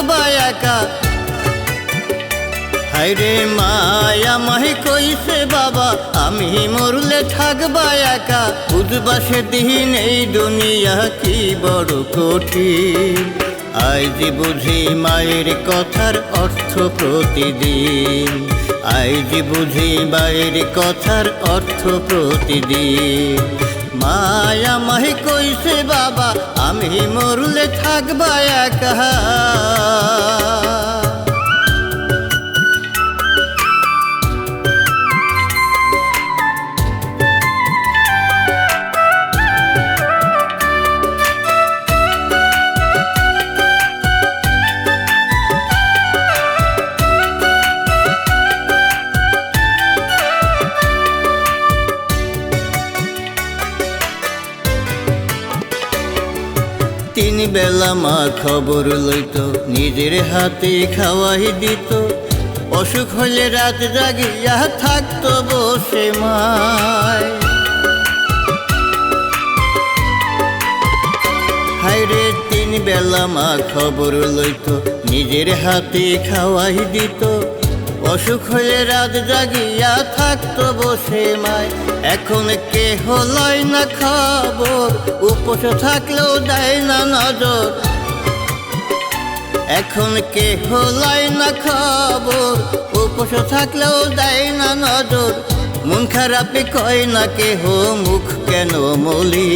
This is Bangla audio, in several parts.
থাকবা একা। হায়রে মায়া মাহি কইছে বাবা আমি মরলে থাকবা একা। বুঝবা সেদিন এই দুনিয়া কি বড় কঠিন। আজ বুঝি মায়ের কথার অর্থ প্রতিদিন। আজ বুঝি মায়ের কথার অর্থ প্রতিদিন। মায়া মাহি কইছে বাবা আমি মরলে থাকবা একা। তিন বেলা মা খবর লইত নিজের হাতে খাওয়াই দিত। অসুখ হলে রাত জাগিয়া থাকতো বসে মায়। হায়রে তিন বেলা মা খবর লইত নিজের হাতে খাওয়াই দিত। অসুখ হলে রাত জাগিয়া থাকতো বসে মায়। এখন কেহ লয় না খবর, উপোস থাকলেও দেয় না নজর। এখন কেহ লয় না খবর, উপোস থাকলেও দেয় না নজর। মন খারাপে কয় না কেহ মুখ কেন মলি।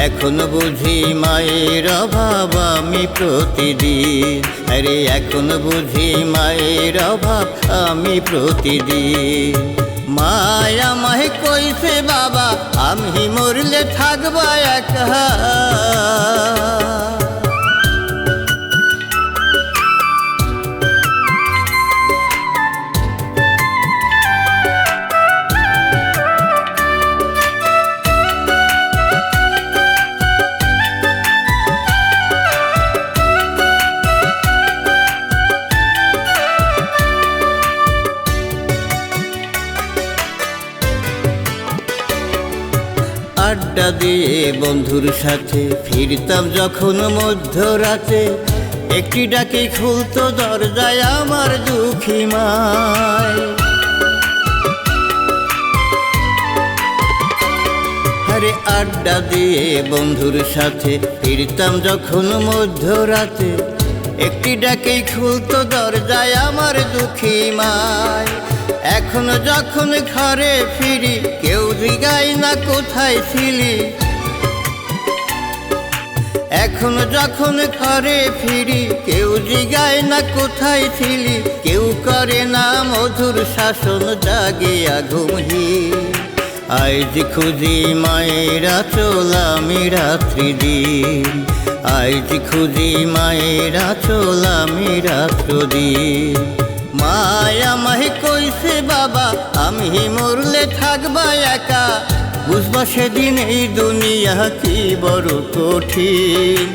এখন বুঝি মায়ের অভাব আমি প্রতিদিন। আরে এখন বুঝি মায়ের অভাব আমি প্রতিদিন। মায়া মাহে কইছে বাবা আমি মরলে থাকবা একা। আড্ডা দিয়ে বন্ধুর সাথে ফিরতাম যখন মধ্যরাতে। একটি ডাকে খুলতো দরজায় আমার দুঃখী মায়। আরে আড্ডা দিয়ে বন্ধুর সাথে ফিরতাম যখন মধ্যরাতে। একটি ডাকে খুলতো দরজায় আমার দুঃখী মায়। এখন যখন ঘরে ফিরি কেউ জিগায় না কোথায় ছিলি। এখন যখন ঘরে ফিরি কেউ জিগায় না কোথায় ছিলি। কেউ করে না মধুর শাসন জাগিয়া ঘুমহীন। আজ খুঁজি মায়ের আঁচল আমি রাত্রি দিন। আজ খুঁজি মায়ের আঁচল আমি রাত্র দিন। মায়া মাহি কইছে বাবা আমি মরলে থাকবা একা। বুঝবা সেদিন এই দুনিয়া কি বড় কঠিন।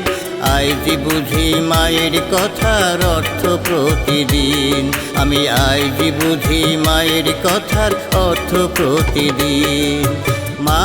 আজ বুঝি মায়ের কথার অর্থ প্রতিদিন। আমি আজ বুঝি মায়ের কথার অর্থ প্রতিদিন। মা